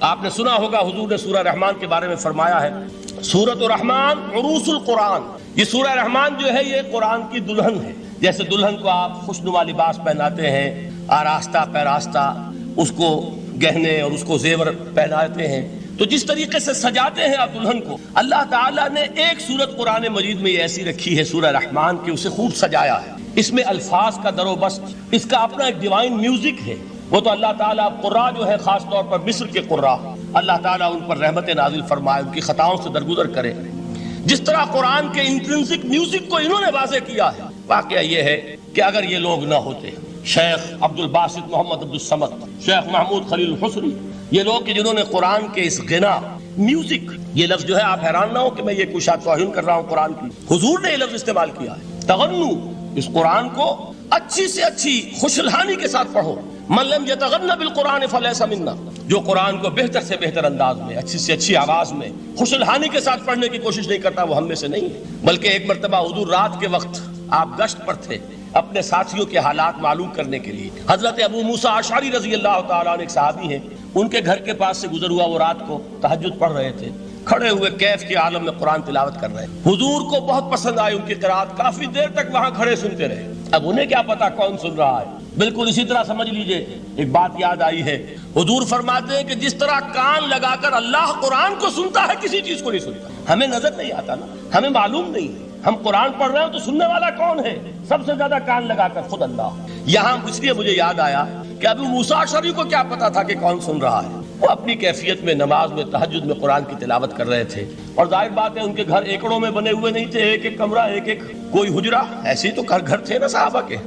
آپ نے سنا ہوگا حضور نے سورہ رحمان کے بارے میں فرمایا ہے سورۃ الرحمان عروس القرآن. یہ سورہ رحمان جو ہے یہ قرآن کی دلہن ہے. جیسے دلہن کو آپ خوشنما لباس پہناتے ہیں, آراستہ پیراستہ اس کو گہنے اور اس کو زیور پہناتے ہیں, تو جس طریقے سے سجاتے ہیں آپ دلہن کو, اللہ تعالیٰ نے ایک سورت قرآن مجید میں یہ ایسی رکھی ہے سورہ رحمان کی, اسے خوب سجایا ہے. اس میں الفاظ کا در و بست, اس کا اپنا ایک ڈیوائن میوزک ہے. وہ تو اللہ تعالیٰ قراء جو ہے خاص طور پر مصر کے قراء, اللہ تعالیٰ ان پر رحمت نازل فرمائے, ان کی خطاؤں سے درگزر کرے. جس طرح قرآن کے انٹرنسک میوزک کو انہوں نے واضح کیا ہے. واقعہ یہ ہے کہ اگر یہ لوگ نہ ہوتے, شیخ عبد الباسط محمد عبد الصمد, شیخ محمود خلیل الحصری, یہ لوگ کہ جنہوں نے قرآن کے اس غنا میوزک, یہ لفظ جو ہے آپ حیران نہ ہو کہ میں یہ کوئی شاید توہین کر رہا ہوں قرآن کی, حضور نے یہ لفظ استعمال کیا ہے. تغنو, اس قرآن کو اچھی سے اچھی خوشلحانی کے ساتھ پڑھو. من لم یتغن بالقرآن فلیس منا, جو قرآن کو بہتر سے بہتر انداز میں, اچھی سے اچھی آواز میں, خوشلحانی کے ساتھ پڑھنے کی کوشش نہیں کرتا, وہ ہم میں سے نہیں ہے. بلکہ ایک مرتبہ حضور رات کے وقت آپ گشت پر تھے اپنے ساتھیوں کے حالات معلوم کرنے کے لیے. حضرت ابو موسیٰ اشعری رضی اللہ تعالیٰ عنہ ایک صحابی ہیں, ان کے گھر کے پاس سے گزر ہوا, وہ رات کو تہجد پڑھ رہے تھے, کھڑے ہوئے کیف کے عالم میں قرآن تلاوت کر رہے. حضور کو بہت پسند آئی ان کی قرات, کافی دیر تک وہاں کھڑے سنتے رہے. اب انہیں کیا پتا کون سن رہا ہے. بالکل اسی طرح سمجھ لیجئے ایک بات یاد آئی ہے, حضور فرماتے ہیں کہ جس طرح کان لگا کر اللہ قرآن کو سنتا ہے کسی چیز کو نہیں سنتا. ہمیں نظر نہیں آتا نا, ہمیں معلوم نہیں ہے, ہم قرآن پڑھ رہے ہیں تو سننے والا کون ہے؟ سب سے زیادہ کان لگا کر خود اللہ. یہاں اس لیے مجھے یاد آیا کہ ابو موسیٰ اشعری کو کیا پتا تھا کہ کون سن رہا ہے. وہ اپنی کیفیت میں نماز میں تہجد میں قرآن کی تلاوت کر رہے تھے, اور ظاہر بات ہے ان کے گھر ایکڑوں میں بنے ہوئے نہیں تھے, ایک ایک کمرہ, ایک ایک کوئی حجرہ, ایسے ہی تو گھر تھے نا صحابہ کے.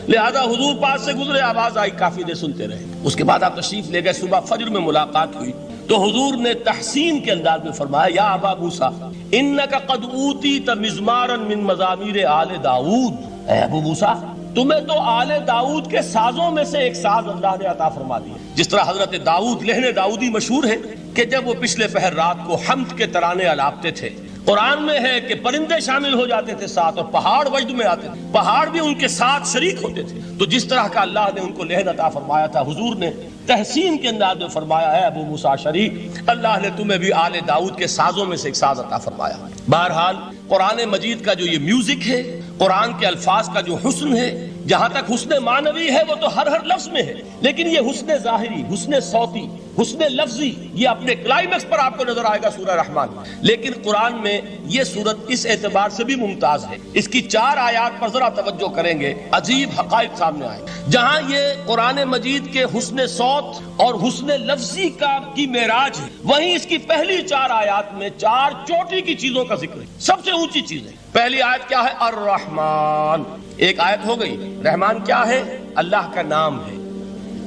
لہذا حضور پاس سے گزرے, آواز آئی, کافی دیر سنتے رہے. اس کے بعد آپ تشریف لے گئے, صبح فجر میں ملاقات ہوئی تو حضور نے تحسین کے انداز میں فرمایا, یا ابا موسیٰ انک قد اوتیت مزمارا من مزامیر آل داؤد. اے ابو موسیٰ, تمہیں تو آل داؤد کے سازوں میں سے ایک ساز اللہ نے عطا فرما دیا. جس طرح حضرت داؤد, لہن داؤدی مشہور ہے کہ جب وہ پچھلے پہر رات کو حمد کے ترانے الاپتے تھے, قرآن میں ہے کہ پرندے شامل ہو جاتے تھے ساتھ, اور پہاڑ وجد میں آتے تھے, پہاڑ بھی ان کے ساتھ شریک ہوتے تھے. تو جس طرح کا اللہ نے ان کو لہن عطا فرمایا تھا, حضور نے تحسین کے انداز میں فرمایا, ہے ابو موسیٰ اشعری, اللہ نے تمہیں بھی آل داؤد کے سازوں میں سے ایک ساز عطا فرمایا. بہرحال قرآن مجید کا جو یہ میوزک ہے, قرآن کے الفاظ کا جو حسن ہے, جہاں تک حسن معنوی ہے وہ تو ہر لفظ میں ہے, لیکن یہ حسن ظاہری, حسن صوتی, حسن لفظی, یہ اپنے کلائمیکس پر آپ کو نظر آئے گا سورہ رحمان. لیکن قرآن میں یہ سورت اس اعتبار سے بھی ممتاز ہے, اس کی 4 آیات پر ذرا توجہ کریں گے, عجیب حقائق سامنے آئے. جہاں یہ قرآن مجید کے حسن صوت اور حسن لفظی کی معراج ہے, وہیں اس کی پہلی 4 آیات میں 4 چوٹی کی چیزوں کا ذکر ہے, سب سے اونچی چیز ہے. پہلی آیت کیا ہے؟ الرحمن. ایک آیت ہو گئی. رحمان کیا ہے؟ اللہ کا نام ہے.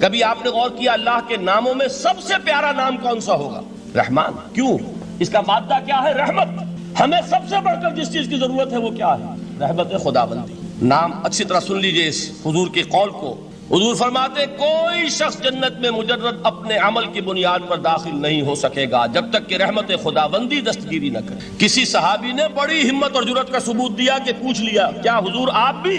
کبھی آپ نے غور کیا اللہ کے ناموں میں سب سے پیارا نام کون سا ہوگا؟ رحمان. کیوں؟ اس کا مادہ کیا ہے؟ رحمت. ہمیں سب سے بڑھ کر جس چیز کی ضرورت ہے وہ کیا ہے؟ رحمت خداوندی. نام اچھی طرح سن لیجئے اس حضور کے قول کو. حضور فرماتے کوئی شخص جنت میں مجرد اپنے عمل کی بنیاد پر داخل نہیں ہو سکے گا جب تک کہ رحمت خداوندی دستگیری نہ کرے. کسی صحابی نے بڑی ہمت اور جرأت کا ثبوت دیا کہ پوچھ لیا, کیا حضور آپ بھی؟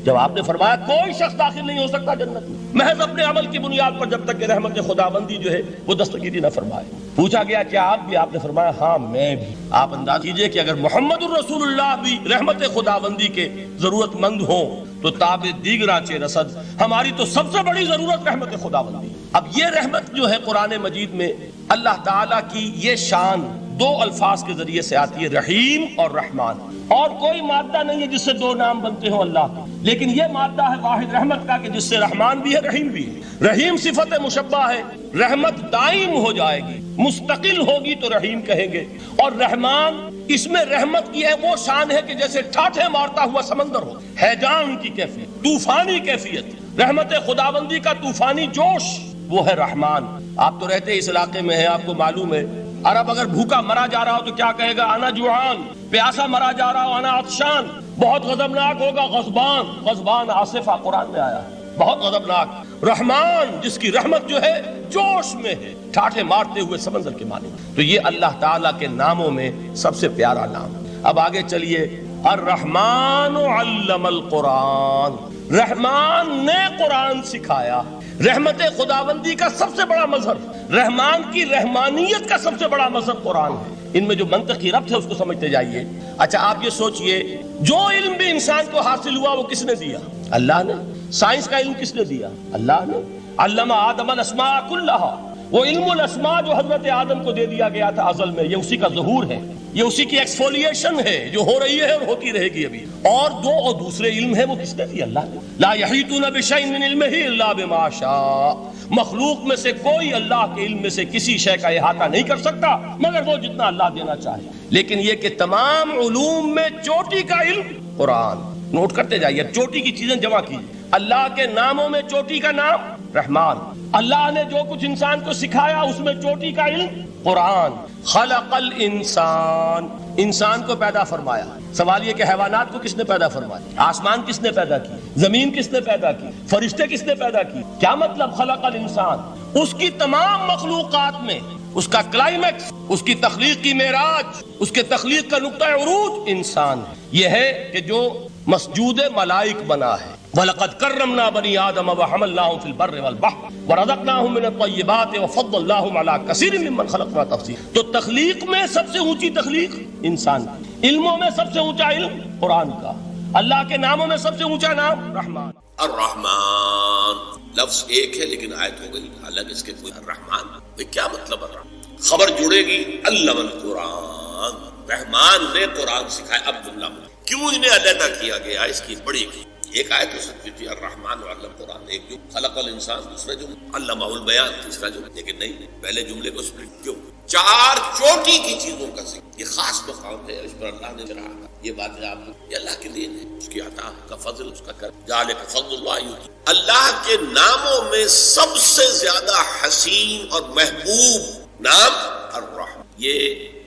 جب آپ نے فرمایا کوئی شخص داخل نہیں ہو سکتا جنت میں محض اپنے عمل کی بنیاد پر جب تک کہ رحمت خداوندی جو ہے وہ دستگیری نہ فرمائے. پوچھا گیا کیا آپ بھی؟ آپ نے فرمایا ہاں میں بھی. آپ انداز کیجئے کہ اگر محمد الرسول اللہ بھی رحمت خداوندی کے ضرورت مند ہوں تو تاب دیگراں چے رسد, ہماری تو سب سے بڑی ضرورت رحمت خداوندی. اب یہ رحمت جو ہے قرآن مجید میں اللہ تعالیٰ کی یہ شان 2 الفاظ کے ذریعے سے آتی ہے, رحیم اور رحمان. اور کوئی مادہ نہیں ہے جس سے 2 نام بنتے ہوں اللہ کے, لیکن یہ مادہ ہے واحد رحمت کا کہ جس سے رحمان بھی ہے رحیم بھی ہے. رحیم صفت مشبہ ہے, رحمت دائم ہو جائے گی, مستقل ہوگی تو رحیم کہیں گے. اور رحمان, اس میں رحمت کی ہے وہ شان ہے کہ جیسے ٹھاٹھے مارتا ہوا سمندر ہو, ہیجان کی کیفیت, طوفانی کیفیت. رحمت خداوندی کا طوفانی جوش وہ ہے رحمان. آپ تو رہتے اس علاقے میں ہیں, آپ کو معلوم ہے عرب اگر بھوکا مرا جا رہا ہو تو کیا کہے گا؟ انا جوعان. پیاسا مرا جا رہا ہو انا عطشان. بہت غضبناک ہوگا غضبان. غضبان آصفہ قرآن میں آیا ہے, بہت غضبناک. رحمان جس کی رحمت جو ہے جوش میں ہے, ٹھاٹھے مارتے ہوئے سمندر کے معنی. تو یہ اللہ تعالیٰ کے ناموں میں سب سے پیارا نام. اب آگے چلیے, الرحمن علم القرآن. رحمان نے قرآن سکھایا. رحمت خداوندی کا سب سے بڑا مظہر, رحمان کی رحمانیت کا سب سے بڑا مظہر قرآن ہے. ان میں جو منطقی ربط ہے اس کو سمجھتے جائیے. اچھا آپ یہ سوچئے جو علم بھی انسان کو حاصل ہوا وہ کس نے دیا؟ اللہ نے. سائنس کا علم کس نے دیا؟ اللہ نے. علم آدم الاسماء کلھا، وہ علم الاسماء جو حضرت آدم کو دے دیا گیا تھا ازل میں، یہ اسی کا ظہور ہے، یہ اسی کی ایکسفولیشن ہے جو ہو رہی ہے اور ہوتی رہے گی ابھی. اور دوسرے علم ہے وہ کس نے دیا؟ اللہ نے. لا یحیطون بشیء من علمہ الا بما شاء. مخلوق میں سے کوئی اللہ کے علم میں سے کسی شے کا احاطہ نہیں کر سکتا مگر وہ جتنا اللہ دینا چاہے. لیکن یہ کہ تمام علوم میں چوٹی کا علم قرآن. نوٹ کرتے جائیے، چوٹی کی چیزیں جمع کیجیے. اللہ کے ناموں میں چوٹی کا نام رحمان. اللہ نے جو کچھ انسان کو سکھایا اس میں چوٹی کا علم قرآن. خلق الانسان، انسان کو پیدا فرمایا. سوال یہ کہ حیوانات کو کس نے پیدا فرمایا؟ آسمان کس نے پیدا کی؟ زمین کس نے پیدا کی؟ فرشتے کس نے پیدا کی؟ کیا مطلب خلق الانسان؟ اس کی تمام مخلوقات میں اس کا کلائمیکس، اس کی تخلیق کی معراج، اس کے تخلیق کا نقطہ عروج انسان ہے. یہ ہے کہ جو مسجود ملائک بنا ہے. وَلَقَدْ كَرَّمْنَا بَنِي آدَمَ وَحَمَلْنَاهُمْ فِي الْبَرِّ وَالْبَحْرِ وَرَزَقْنَاهُمْ مِنَ الطَّيِّبَاتِ وَفَضَّلْنَاهُمْ عَلَى كَثِيرٍ مِّمَّنْ خَلَقْنَا تَفْضِيلًا. تو تخلیق میں سب سے اونچی تخلیق انسان کی. علموں میں سب سے اونچا علم قرآن کا. اللہ کے ناموں میں سب سے اونچا نام رحمان. الرحمن لفظ ایک ہے لیکن آیت ہو گئی الگ اس کے کوئی. الرحمن کیا مطلب الرحمن؟ خبر جڑے گی علم القرآن، رحمان نے قرآن سکھایا. اب جملہ کیوں انہیں علیحدہ کیا گیا اس کی بڑی ایک آیت ہو سکتی تھی الرحمن علم قرآن، ایک جو خلق الانسان، دوسرا جو علمہ البیان، تیسرا جو. لیکن نہیں، پہلے جملے کو سپلٹ کیوں؟ چار چوٹی کی چیزوں کا ذکر، یہ خاص مقام ہے اس پر اللہ نے رہا. یہ بات آپ یہ اللہ کے دین ہے، اس کی عطا کا فضل، اس کا کرم. ذالک فضل اللہ یؤتی. اللہ کے ناموں میں سب سے زیادہ حسین اور محبوب نام الرحمن. یہ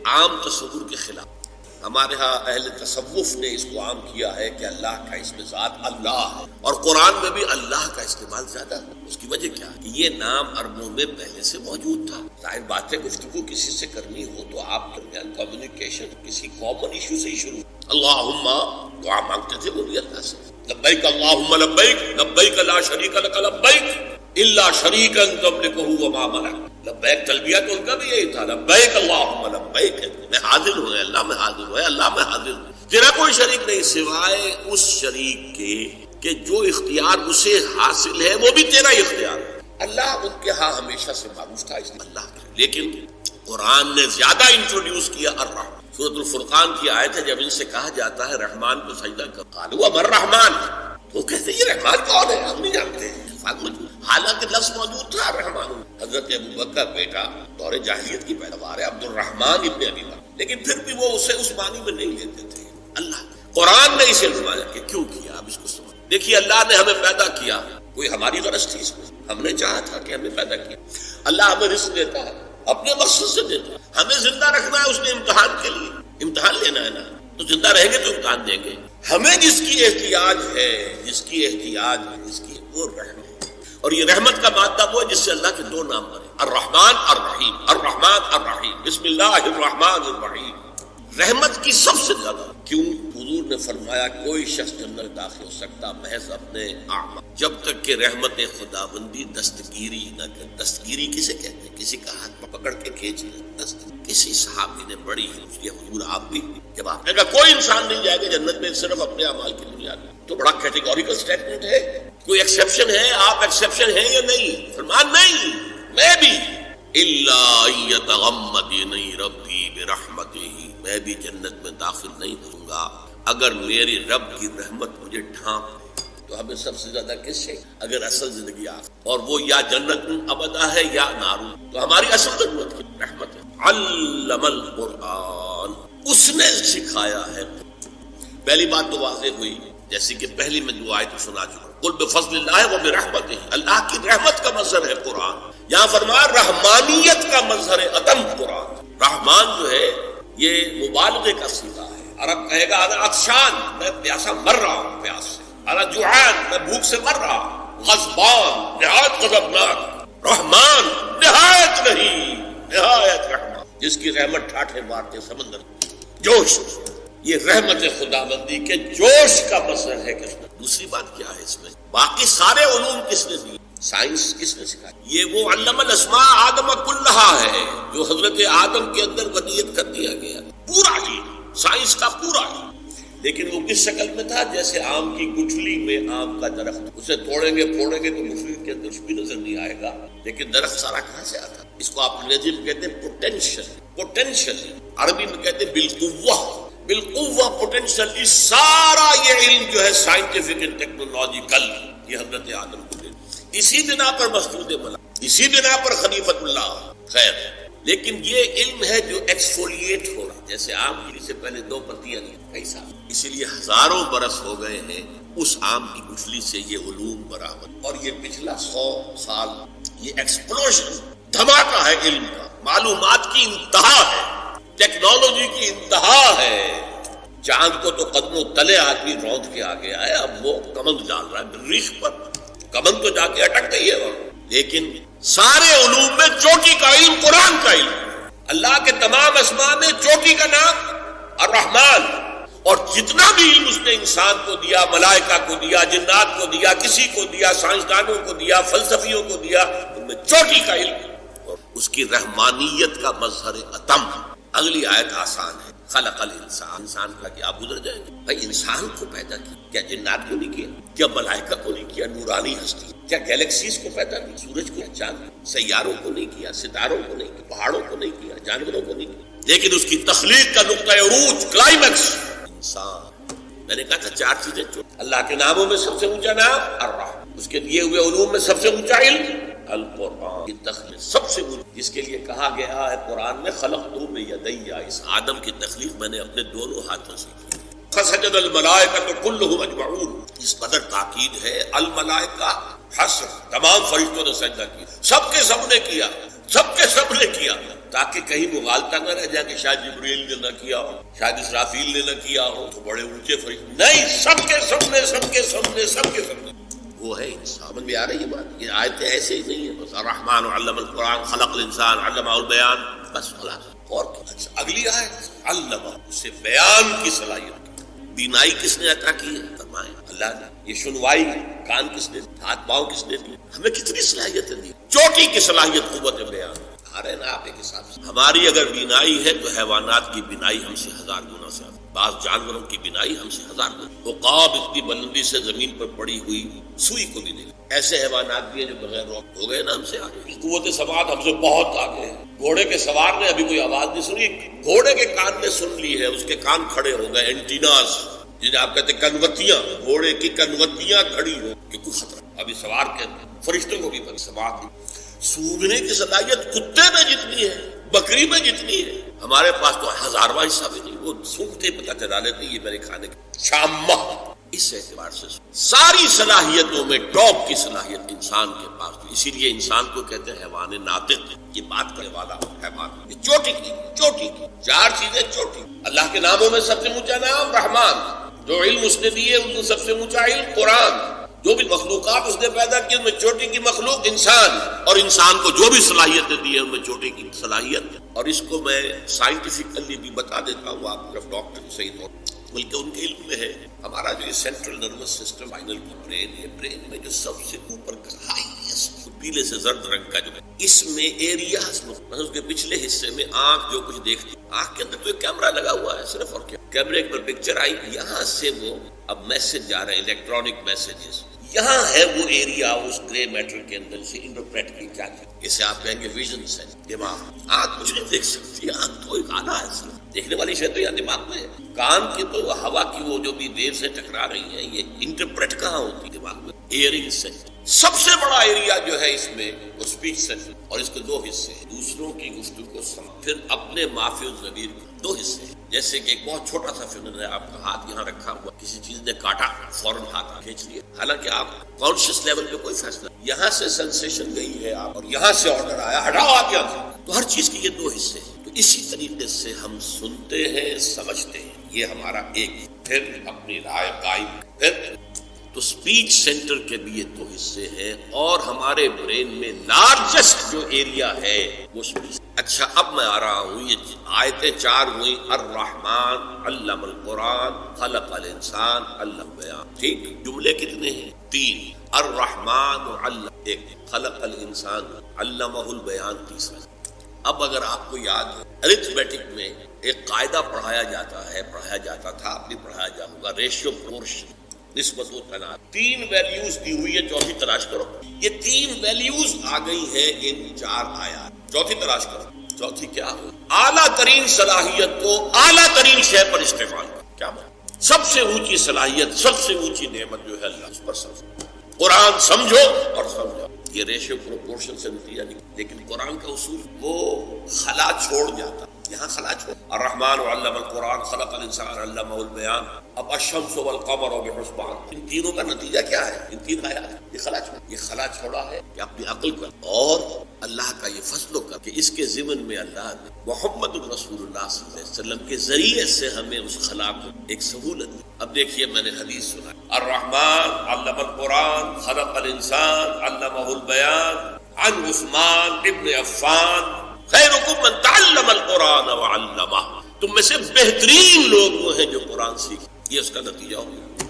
عام تصور کے خلاف. ہمارے ہاں اہل تصوف نے اس کو عام کیا ہے کہ اللہ کا اسم ذات اللہ ہے، اور قرآن میں بھی اللہ کا استعمال زیادہ ہے. اس کی وجہ کیا ہے؟ یہ نام عربوں میں پہلے سے موجود تھا. ظاہر بات ہے گفتگو کسی سے کرنی ہو تو آپ درمیان کمیونیکیشن کسی کامن ایشو سے ہی شروع. اللہم دعا مانگتے تھے وہ بھی اللہ سے. لبیک اللہم لبیک، لبیک لا شریک لک لبیک الا شریکا تملکہ وما ملک. لبیک تلبیہ تو ان کا بھی یہی تھا، لبیک اللہم لبیک، میں حاضر ہوں، اللہ میں حاضر ہوں، اللہ میں حاضر ہوں. تیرا کوئی شریک نہیں سوائے اس شریک کے کہ جو اختیار اسے حاصل ہے وہ بھی تیرا ہی اختیار ہے. اللہ ان کے ہاں ہمیشہ سے معروف تھا اس اللہ کا. لیکن قرآن نے زیادہ انٹروڈیوس کیا الرحمن. سورۃ الفرقان کی آیت ہے جب ان سے کہا جاتا ہے رحمان کو سجدہ کر، قالوا من رحمان، وہ کہتے ہیں یہ رحمان کون ہے؟ ہم نہیں جانتے. حالانکہ لفظ موجود تھا رحمان. حضرت ابوبکر بیٹا دور جاہلیت کی پیداوار ہے عبد الرحمن ابن ابی بکر، لیکن پھر بھی وہ اسے اس معنی میں نہیں لیتے تھے. اللہ قرآن نے اسے فرمایا کہ کیوں کیا. اب اس کو سمجھ. دیکھیے اللہ نے ہمیں پیدا کیا، کوئی ہماری غرض تھی اس میں، ہم نے چاہا تھا کہ ہمیں پیدا کیا. اللہ ہمیں رزق دیتا ہے اپنے مقصد سے دیتا ہے. ہمیں زندہ رکھنا ہے اس نے امتحان کے لیے، امتحان لینا ہے نا، تو زندہ رہیں گے تو امتحان دیں گے. ہمیں جس کی احتیاج ہے، جس کی احتیاج ہے، جس کی وہ رحمت. اور یہ رحمت کا مادہ وہ ہے جس سے اللہ کے دو نام بنے، الرحمن الرحیم. الرحمن الرحیم، بسم اللہ الرحمن الرحیم. رحمت کی سب سے زیادہ کیوں؟ حضور نے فرمایا کوئی شخص جنت داخل ہو سکتا محض اپنے اعمال، جب تک کہ رحمت خداوندی دستگیری نہ کرے. دستگیری کسے کہتے ہیں؟ کسی کا ہاتھ پکڑ کے کھینچ لے. کسی صحابی نے بڑی ہے حضور آپ بھی، جب آپ نے کہا کوئی انسان نہیں جائے گا جنت میں صرف اپنے اعمال کی بنیاد میں، تو بڑا کیٹیگوریکل سٹیٹمنٹ ہے. کوئی ایکسیپشن ہے؟ آپ ایکسیپشن ہیں یا نہیں؟ فرمان نہیں، میں بھی. الا یتغمدنی ربی برحمتہ، میں بھی جنت میں داخل نہیں ہوں گا اگر میری رب کی رحمت مجھے ڈھانپ. تو ہمیں سب سے زیادہ کس سے؟ اگر اصل زندگی اور وہ یا جنت ابدا ہے یا نارو، تو ہماری اصل ضرورت کی رحمت ہے. علم القرآن، اس نے سکھایا ہے. پہلی بات تو واضح ہوئی جیسے کہ پہلی میں جو آیت سنا چکا، قل بفضل اللہ و برحمتہ، اللہ کی رحمت کا مظہر ہے قرآن. یہاں فرمایا رحمانیت کا مظہر ہے عدم قرآن. رحمان جو ہے یہ مبالغے کا صیغہ ہے. عرب کہے گا انا عطشان، میں پیاسا مر رہا ہوں پیاس سے. انا جوعان، میں بھوک سے مر رہا ہوں. غضبان، نہایت غضبناک. رحمان، نہایت نہیں، نہایت رحمان، جس کی رحمت ٹھاٹھے مارتے سمندر. جوش، یہ رحمت خداوندی کے جوش کا مظہر ہے. دوسری بات کیا ہے اس میں؟ باقی سارے علوم کس نے دی؟ سائنس کس نے سکھائی؟ یہ وہ علم الاسماء آدم کلھا ہے جو حضرت آدم کے اندر ودیت کر دیا گیا، پورا علم، سائنس کا پورا علم۔ لیکن وہ کس شکل میں تھا؟ جیسے آم کی گٹھلی میں آم کا درخت، اسے توڑیں گے پھوڑیں گے تو گٹھلی کے اندر کچھ بھی نظر نہیں آئے گا، لیکن درخت سارا کہاں سے آتا؟ اس کو آپ انگریزی میں کہتے ہیں پوٹینشل، پوٹینشل عربی میں کہتے ہیں بالقوہ، بالقوہ پوٹینشل۔ اس سارا یہ علم جو ہے سائنٹیفک اینڈ ٹیکنالوجیکل، یہ حضرت آدم کو دے، اسی بنا پر مسعود ملا، اسی بنا پر خلیفۃ اللہ۔ خیر، لیکن یہ علم ہے جو ایکسفولیٹ ہو رہا، جیسے آم کی سے پہلے 2 پتیاں نہیں، کئی سال، اسی لیے ہزاروں برس ہو گئے ہیں اس آم کی گٹھلی سے یہ علوم برآمد، اور یہ پچھلا 100 سال یہ ایکسپلوژن، دھماکہ ہے علم کا، معلومات کی انتہا ہے، ٹیکنالوجی کی انتہا ہے۔ چاند کو تو قدموں تلے آدمی روند کے آ گیا ہے، اب وہ کمند ڈال رہا ہے مریخ پر، کمند تو جا کے اٹک گئی ہے وہاں۔ لیکن سارے علوم میں چوٹی کا علم قرآن کا علم، اللہ کے تمام اسماء میں چوٹی کا نام الرحمن، اور جتنا بھی علم اس نے انسان کو دیا، ملائکہ کو دیا، جنات کو دیا، کسی کو دیا، سائنسدانوں کو دیا، فلسفیوں کو دیا، ان میں چوٹی کا علم اور اس کی رحمانیت کا مظہر اتم۔ اگلی آیت آسان ہے، خلق الانسان، انسان کا کیا آپ گزر جائیں گے؟ بھائی انسان کو پیدا کیا، کیا جنات کو نہیں کیا؟ کیا ملائکہ کو نہیں کیا؟ نورانی ہستی، کیا گیلیکسیز کو پیدا نہیں؟ سورج کو، چاند، سیاروں کو نہیں کیا؟ ستاروں کو نہیں کیا؟ پہاڑوں کو نہیں کیا؟ جانوروں کو نہیں کیا؟ لیکن اس کی تخلیق کا نقطہ عروج، کلائمیکس انسان۔ میں نے کہا تھا 4 چیزیں، اللہ کے ناموں میں سب سے اونچا نام الرحمن، اس کے دیے ہوئے علوم میں سب سے اونچا علم القرآن، کی تخلیق سب سے اونچی، جس کے لیے کہا گیا ہے قرآن میں خلقتہ بیدی، اس آدم کی تخلیق میں نے اپنے دونوں ہاتھوں سے کی۔ فسجد الملائکۃ کلھم اجمعون، اس قدر تاکید ہے، الملائکہ حصر، تمام فرشتوں نے سجدہ کیا، سب کے سب نے کیا، سب کے سب نے کیا، تاکہ کہیں مغالطہ نہ رہ جائے کہ شاید جبریل نے نہ کیا ہو، شاید اسرافیل نے نہ کیا ہو، تو بڑے اونچے فرشتے، نہیں، سب کے سب نے، سب کے سب نے، سب کے سب نے۔ وہ ہے انسان۔ سمجھ میں آ رہی ہے بات؟ یہ آیتیں ایسے ہی نہیں ہیں بس الرحمن علم القرآن خلق الانسان علمہ البیان، بس خلاص۔ اور اگلی آیت علمہ، اسے بیان کی صلاحیت، بینائی کس نے عطا کی ہے؟ فرمائیں اللہ نے۔ یہ سنوائی، کان کس نے، ہاتھ پاؤں کس نے دی؟ ہمیں کتنی صلاحیتیں دی، چوٹی کی صلاحیت، قوت بیان۔ آ رہے نا آپ ایک حساب سے، ہماری اگر بینائی ہے تو حیوانات کی بینائی ہم سے 1000 گنا سے، بعض جانوروں کی بینائی ہم سے 1000 گنا۔ عقاب اتنی بلندی سے زمین پر پڑی ہوئی سوئی کو بھی نہیں، ایسے حیوانات بھی ہیں جو بغیر روک ہو گئے نا ہم سے آگے۔ قوت سماعت ہم سے بہت آگے ہے۔ گھوڑے کے سوار نے ابھی کوئی آواز نہیں سنی، گھوڑے کے کان نے سن لی ہے، اس کے کان کھڑے ہو گئے، اینٹیناز جنہیں آپ کہتے ہیں کنوتیاں، گھوڑے کی کنوتیاں کھڑی ہو کہ کوئی خطرہ۔ ابھی سوار کے فرشتوں کو بھی سماعت دی۔ سونگنے کی صلاحیت کتے میں جتنی ہے، بکری میں جتنی ہے، ہمارے پاس تو 1000واں حصہ بھی نہیں، وہ سونگتے پتہ چلا لیتے یہ میرے کھانے کا شامہ۔ اس اعتبار سے ساری صلاحیتوں میں ٹاپ کی صلاحیت انسان کے پاس، اسی لیے انسان کو کہتے ہیں حیوان ناطق، یہ بات کرنے والا حیوان، یہ چوٹی کی، چوٹی کی 4 چیزیں چوٹی۔ اللہ کے ناموں میں سب سے اونچا نام رحمان، جو علم اس نے دیے ان میں سب سے اونچا علم قرآن، جو بھی مخلوقات اس نے پیدا کی ان میں چوٹی کی مخلوق انسان، اور انسان کو جو بھی صلاحیتیں دی ہیں ان میں چوٹی کی صلاحیت۔ اور اس کو میں سائنٹیفکلی بھی بتا دیتا ہوں، آپ طرف ڈاکٹر صحیح طور بلکہ ان کے علم میں ہے، ہمارا جو یہ سینٹرل نروس سسٹم، فائنل کی برین ہے، برین میں جو سب سے اوپر کا ہائیسٹ پیلے سے زرد رنگ کا جو ہے، اس میں ایریاز اس کے پچھلے حصے میں آنکھ جو کچھ دیکھتی، آنکھ کے اندر تو ایک کیمرہ لگا ہوا ہے صرف، اور کیا کیمرے پر پکچر آئی، یہاں سے وہ اب میسج جا رہے ہیں، الیکٹرانک میسیجز، یہاں ہے وہ ایریا اس گرے میٹر کے اندر سے انٹرپریٹ کی کیا، اسے آپ کہیں گے ویژن سے دماغ۔ آنکھ کچھ نہیں دیکھ سکتی، آنکھ تو ایک آلہ ہے، دیکھنے والی شے تو یہاں دماغ میں ہے۔ کان کی تو ہوا کی وہ جو بھی ویو سے ٹکرا رہی ہیں، یہ انٹرپریٹ کہاں ہوتی دماغ میں؟ ایئرنگ سے۔ سب سے بڑا ایریا جو ہے اس میں وہ اسپیچ سے، اور اس کے 2 حصے ہیں، دوسروں کی گفتگو کو سمجھ، پھر اپنے مافی الضمیر کے 2 حصے ہیں۔ جیسے کہ ایک بہت چھوٹا سا فنون ہے، آپ کا ہاتھ یہاں رکھا ہوا، کسی چیز نے کاٹا، فوراً ہاتھ کھینچ لیا، حالانکہ آپ کانشیس لیول پہ کوئی فیصلہ، یہاں سے سینسیشن گئی ہے آپ، اور یہاں سے آرڈر آیا ہٹاؤ آپ یہاں سے، تو ہر چیز کے یہ 2 حصے ہیں۔ تو اسی طریقے سے ہم سنتے ہیں، سمجھتے ہیں، یہ ہمارا ایک، پھر اپنی رائے قائم، پھر تو سپیچ سینٹر کے بھی یہ 2 حصے ہیں، اور ہمارے برین میں لارجسٹ جو ایریا ہے وہ سپیچ۔ اچھا اب میں آ رہا ہوں، یہ آیتیں 4 ہوئی، الرحمن علم القرآن خلق الانسان علم بیان، ٹھیک؟ جملے کتنے ہیں؟ 3۔ الرحمن علم، ایک خلق الانسان علمہ البیان تیسرا۔ اب اگر آپ کو یاد ہو ارتھمیٹک میں ایک قاعدہ پڑھایا جاتا تھا، آپ نے پڑھایا جا ہوگا، ریشیو پرورشن، نسبت و تناسب۔ 3 ویلیوز دی ہوئی ہے، چوتھی تلاش کرو۔ یہ 3 ویلیوز آ گئی ہے ان 4 آیات، چوتھی تلاش کرو۔ چوتھی کیا ہو؟ اعلیٰ ترین صلاحیت کو اعلیٰ ترین شے پر استعمال کرو۔ کیا مطلب؟ سب سے اونچی صلاحیت، سب سے اونچی نعمت جو ہے اللہ، اس پر سمجھو، قرآن سمجھو اور سمجھو۔ یہ ریشیو پروپورشن سے نتیجہ نکلا، لیکن قرآن کا اصول وہ خلا چھوڑ جاتا، یہاں خلا چھوڑ۔ الرحمن علم القرآن خلق الانسان علمہ البیان۔ اب الشمس والقمر بحسبان، ان تینوں کا نتیجہ کیا ہے؟ ان 3 آیات یہ خلا چھوڑا ہے کہ اپنی عقل کا اور اللہ کا یہ فضل و کرم کہ اس کے ضمن میں اللہ نے محمد رسول اللہ صلی اللہ علیہ وسلم کے ذریعے سے ہمیں اس خلا کو ایک سہولت دی۔ اب دیکھیے میں نے حدیث سنا، الرحمن علم القرآن خلق الانسان علمہ البیان، عن عثمان ابن عفان خیرکم من تعلم القرآن وعلمہ، تم میں سے بہترین لوگ وہ ہیں جو قرآن سیکھیں۔ یہ اس کا نتیجہ ہوگا۔